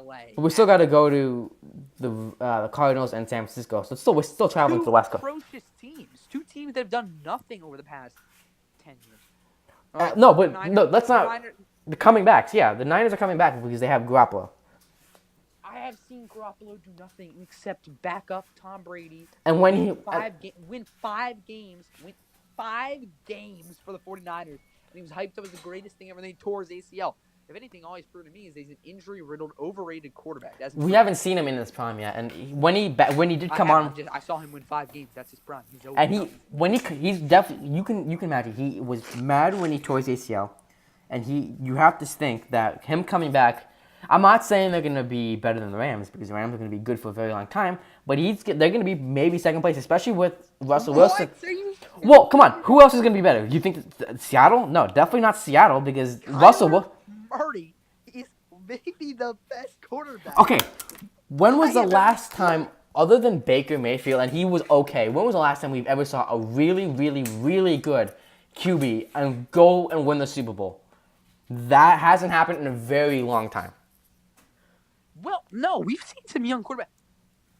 LA. We still got to go to the Cardinals and San Francisco. So we're still traveling to the West Coast. Atrocious teams. Two teams that have done nothing over the past 10 years. Let's not. The coming backs, yeah. The Niners are coming back because they have Garoppolo. I have seen Garoppolo do nothing except back up Tom Brady. And when he win 5 games for the 49ers. And he was hyped up as the greatest thing ever. And then he tore his ACL. If anything, all he's proven to me is he's an injury-riddled, overrated quarterback. That's We proven. haven't seen him in his prime yet, and when he did I come have. on, I saw him win 5 games. That's his prime. He's over. and he's definitely you can imagine he was mad when he tore his ACL, and you have to think that him coming back. I'm not saying they're gonna be better than the Rams because the Rams are gonna be good for a very long time, but they're gonna be maybe second place, especially with Russell Wilson. What? Are you? Well, come on, who else is gonna be better? You think Seattle? No, definitely not Seattle because Russell. Kyler Murray is maybe the best quarterback. Okay, when was I the am last time, other than Baker Mayfield, and he was okay, when was the last time we've ever saw a really, really, really good QB and go and win the Super Bowl? That hasn't happened in a very long time. Well, no, we've seen some young quarterbacks.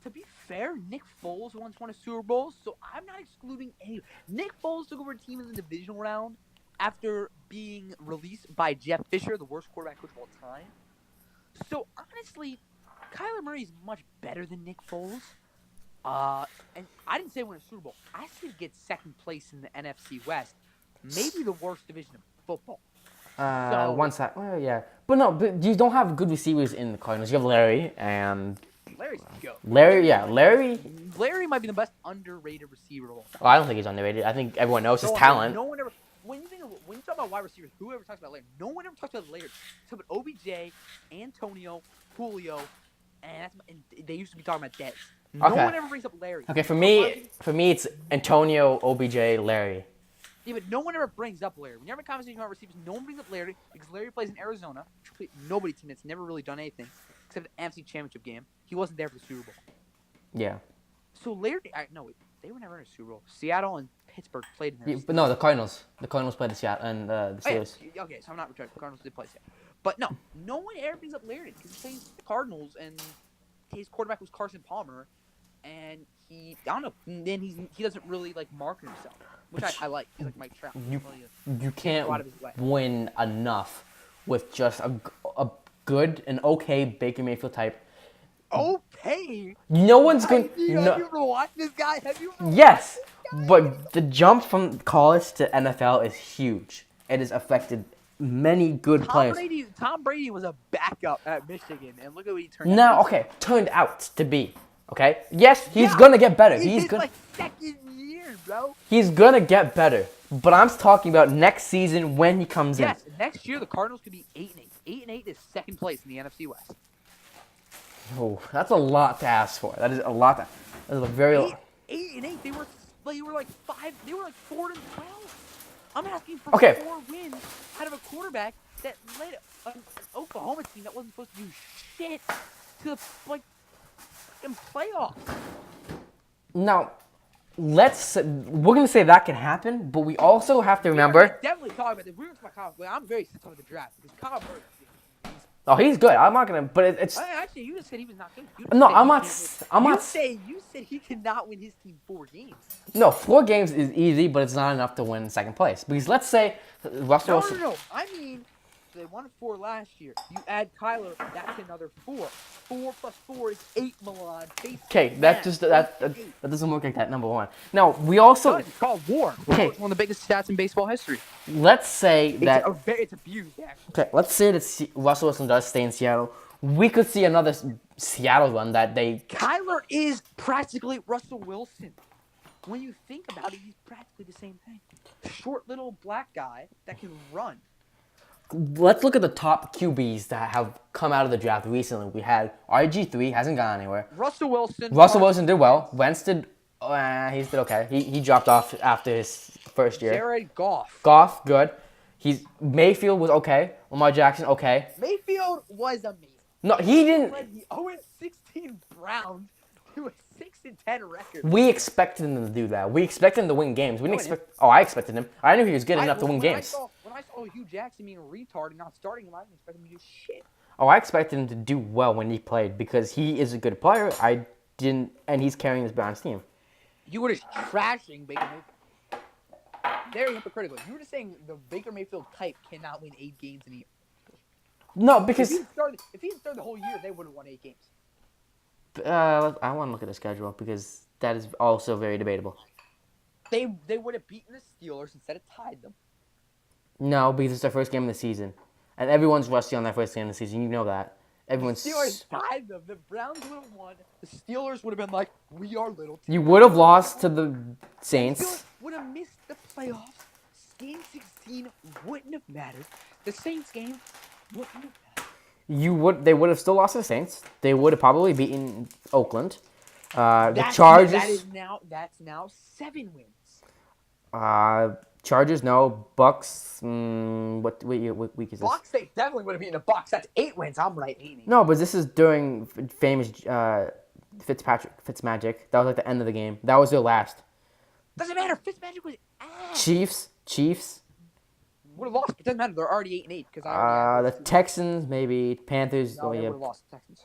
To be fair, Nick Foles once won a Super Bowl, so I'm not excluding any. Nick Foles took over a team in the divisional round after being released by Jeff Fisher, the worst quarterback coach of all time. So honestly, Kyler Murray is much better than Nick Foles. And I didn't say win a Super Bowl. I said get second place in the NFC West, maybe the worst division of football. One side, well, yeah, but no, but you don't have good receivers in the Cardinals. You have Larry and Larry's a goat. Larry. might be the best underrated receiver of all time. Well, I don't think he's underrated. I think everyone knows his talent. No one ever. When you talk about wide receivers, whoever talks about Larry, no one ever talks about Larry. Talk about OBJ, Antonio, Julio, and they used to be talking about Dez. No Okay. one ever brings up Larry. Okay, for me, it's Antonio, OBJ, Larry. Yeah, but no one ever brings up Larry. When you have a conversation about receivers, no one brings up Larry because Larry plays in Arizona. Nobody team that's never really done anything except the NFC Championship game. He wasn't there for the Super Bowl. Yeah. So Larry, they were never in a Super Bowl. Seattle and Pittsburgh played in there. Yeah, but no, the Cardinals. The Cardinals played the Seattle and the Steelers. Oh, yeah. Okay, so I'm not retarded. The Cardinals did play Seattle. But no one ever brings up Larry because he plays the Cardinals and his quarterback was Carson Palmer, and I don't know. And then he doesn't really like market himself, which I like. He's like Mike Trout. You can't go out of his way. win enough with just a good and okay Baker Mayfield type. Okay. No one's going. Have you ever watched this guy? Have you ever Yes, but the jump from college to NFL is huge. It has affected many good players. Tom Brady was a backup at Michigan, and look at what he Turned out to be. Okay. Yes, he's gonna get better. He's like second year, bro. He's gonna get better. But I'm talking about next season when he comes in. Yes, next year the Cardinals could be 8-8. 8-8 is second place in the NFC West. Oh, that's a lot to ask for. That is a lot. That is a very. 8-8. They were like 5. They were like 4-12. I'm asking for 4 wins out of a quarterback that led an Oklahoma team that wasn't supposed to do shit to the playoffs. Now, we're gonna say that can happen, but we also have to remember. Definitely talk about this. We're going to talk about Kyle. I'm very sick of the draft because Kyle Murray. Oh, he's good. I'm not gonna. But it's. Actually, you just said he was not good. No, I'm not. You said he cannot win his team 4 games. No, 4 games is easy, but it's not enough to win second place. Because let's say Russell Wilson. No. I mean, they won 4 last year. You add Kyler, that's another 4. 4 plus 4 is 8, Millan. Okay, that doesn't work like that. Number one. Now we also. It's called WAR. Okay. It's one of the biggest stats in baseball history. Let's say that. It's abused, actually. Okay, let's say that Russell Wilson does stay in Seattle. We could see another Seattle run that they. Kyler is practically Russell Wilson. When you think about it, he's practically the same thing. Short little black guy that can run. Let's look at the top QBs that have come out of the draft recently. We had RG3, hasn't gone anywhere. Russell Wilson did well. Wentz did. He did okay. He dropped off after his first year. Jared Goff. Goff, good. Mayfield was okay. Lamar Jackson, okay. Mayfield was amazing. No, he didn't. Led the 0-16 Browns to a 6-10 record. We expected him to do that. We expected him to win games. We didn't expect. Oh, I expected him. I knew he was good enough to win games. When I saw Hugh Jackson being a retard and not starting him, I didn't expect him to do shit. Oh, I expected him to do well when he played because he is a good player. I didn't, and he's carrying this Browns team. You were just trashing Baker Mayfield. Very hypocritical. You were just saying the Baker Mayfield type cannot win 8 games in a year. No, because if he had started the whole year, they would have won 8 games. I want to look at the schedule because that is also very debatable. They would have beaten the Steelers instead of tied them. No, because it's their first game of the season. And everyone's rusty on that first game of the season. You know that. The Everyone's. Steelers tied them. The Browns would have won. The Steelers would have been like, we are little team. You would have lost to the The Steelers Saints. would have missed the playoffs. Game 16 wouldn't have mattered. The Saints game wouldn't have mattered. They would have still lost to the Saints. They would have probably beaten Oakland. The That's Chargers. that's now 7 wins. Chargers, no. Bucks. What week is this? Bucks, they definitely would have beaten the Bucks. That's 8 wins. I'm right. 8. No, but this is during famous Fitzmagic. That was like the end of the game. That was their last. Doesn't matter. Fitzmagic was ass. Chiefs. Would have lost, but doesn't matter. They're already 8-8 because The Texans, maybe. Panthers. No, they would have lost the Texans.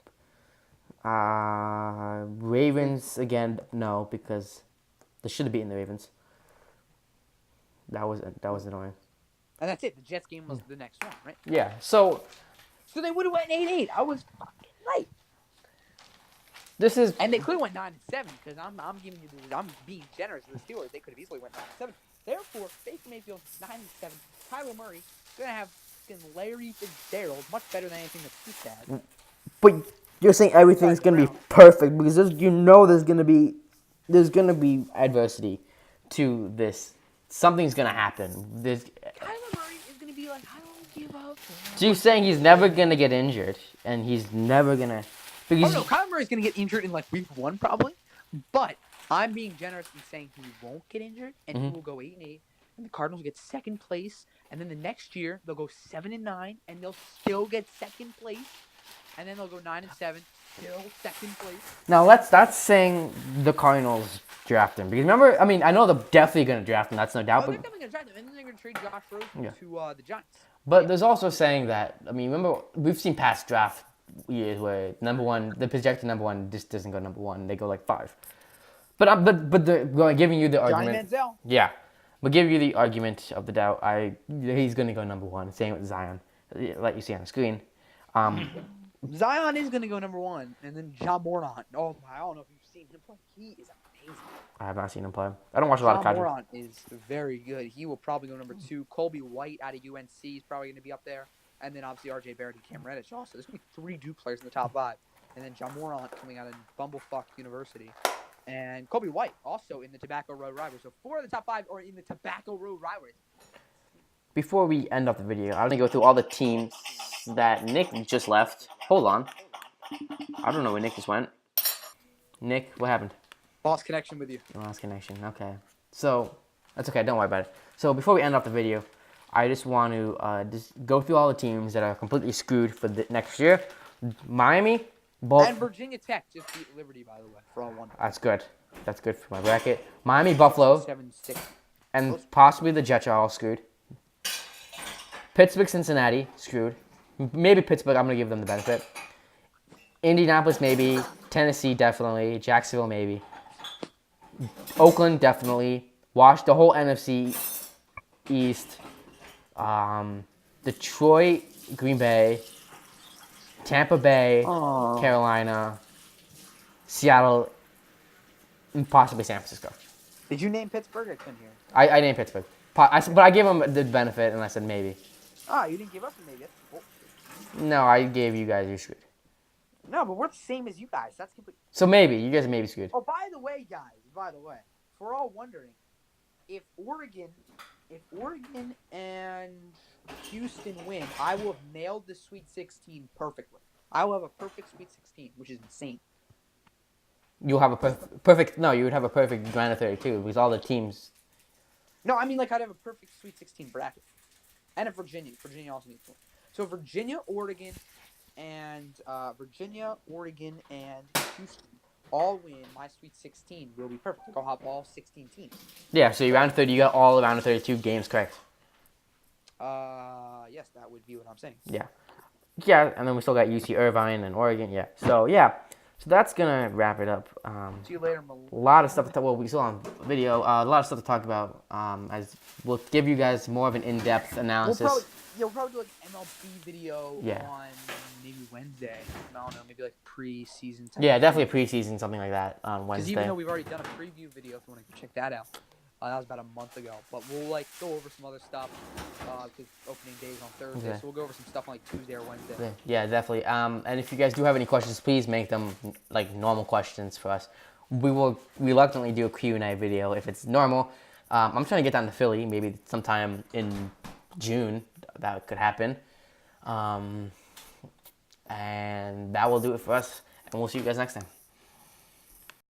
Ravens again. No, because they should have beaten the Ravens. That was annoying. And that's it. The Jets game was the next one, right? Yeah. So they would have went 8-8. I was fucking right. this is. And they could have went 9-7 because I'm being generous with the Steelers. They could have easily went 9-7. Therefore, Baker Mayfield 9-7. Kyler Murray gonna have Larry Fitzgerald, much better than anything that Chiefs had. But you're saying everything's gonna be perfect because there's gonna be adversity to this. Something's gonna happen. Kyler Murray is gonna be like, I don't give up. So you're saying he's never gonna get injured, and he's never gonna. Because no, Kyler Murray's gonna get injured in like week 1 probably. But I'm being generous in saying he won't get injured, and he will go 8-8, and the Cardinals will get second place, and then the next year they'll go 7-9, and they'll still get second place, and then they'll go 9-7, still second place. Now that's saying the Cardinals draft him because remember, I mean, I know they're definitely gonna draft him. That's no doubt. They're definitely gonna draft him, and then they're gonna trade Josh Rosen to the Giants. But there's also saying that, I mean, remember we've seen past draft years where the projected number 1 just doesn't go number 1. They go like 5. But they're giving you the argument. Johnny Manziel. Yeah, but give you the argument of the doubt. He's gonna go number 1. Same with Zion, like you see on the screen. Zion is gonna go number 1, and then John Morant. Oh, I don't know if you've seen him play. He is amazing. I have not seen him play. I don't watch a lot of college. John Morant is very good. He will probably go number 2. Colby White out of UNC is probably going to be up there. And then obviously R.J. Barrett and Cam Reddish also. There's going to be 3 Duke players in the top 5. And then John Morant coming out of Bumblefuck University. And Colby White also in the Tobacco Road rivalry. So 4 of the top 5 are in the Tobacco Road rivalry. Before we end off the video, I'm going to go through all the teams that Nick just left. Hold on. I don't know where Nick just went. Nick, what happened? Lost connection with you. Lost connection. Okay. So, that's okay. Don't worry about it. So, before we end off the video, I just want to just go through all the teams that are completely screwed for the next year. Miami, And Virginia Tech just beat Liberty, by the way, for all 1. That's good. That's good for my bracket. Miami, Buffalo, 7-6. and possibly the Jets are all screwed. Pittsburgh, Cincinnati, screwed. Maybe Pittsburgh, I'm going to give them the benefit. Indianapolis, maybe. Tennessee, definitely. Jacksonville, maybe. Oakland, definitely. The whole NFC East. Detroit, Green Bay. Tampa Bay, Carolina. Seattle, and possibly San Francisco. Did you name Pittsburgh? I couldn't hear. I named Pittsburgh. But I gave them the benefit, and I said maybe. You didn't give us a maybe. No, I gave you guys your screwed. No, but we're the same as you guys. That's complete. So maybe. You guys are maybe screwed. Oh, by the way, guys, if we're all wondering, if Oregon and Houston win, I will have nailed the Sweet 16 perfectly. I will have a perfect Sweet 16, which is insane. You'll have a perfect. No, you would have a perfect round of 32 because all the teams. No, I mean like I'd have a perfect Sweet 16 bracket, and a Virginia. Virginia also needs one. So Virginia, Oregon, and Houston all win. My Sweet 16 will be perfect. I'll have all 16 teams. Yeah, so you round of 30. You got all around of 32 games correct. Yes, that would be what I'm saying. Yeah. Yeah, and then we still got UC Irvine and Oregon. Yeah. So yeah. So that's gonna wrap it up. See you later, Millan. A lot of stuff to talk. Well, we still on video. A lot of stuff to talk about. As we'll give you guys more of an in-depth analysis. We'll probably do like an MLB video on maybe Wednesday. I don't know, maybe like preseason. Yeah, definitely a preseason, something like that on Wednesday. Because even though we've already done a preview video, if you want to check that out. That was about a month ago. But we'll like go over some other stuff because opening day is on Thursday, Okay. so we'll go over some stuff on like Tuesday or Wednesday. Yeah, definitely. And if you guys do have any questions, please make them like normal questions for us. We will reluctantly do a Q&A video if it's normal. I'm trying to get down to Philly, maybe sometime in June. That could happen. Um, and that will do it for us. And we'll see you guys next time.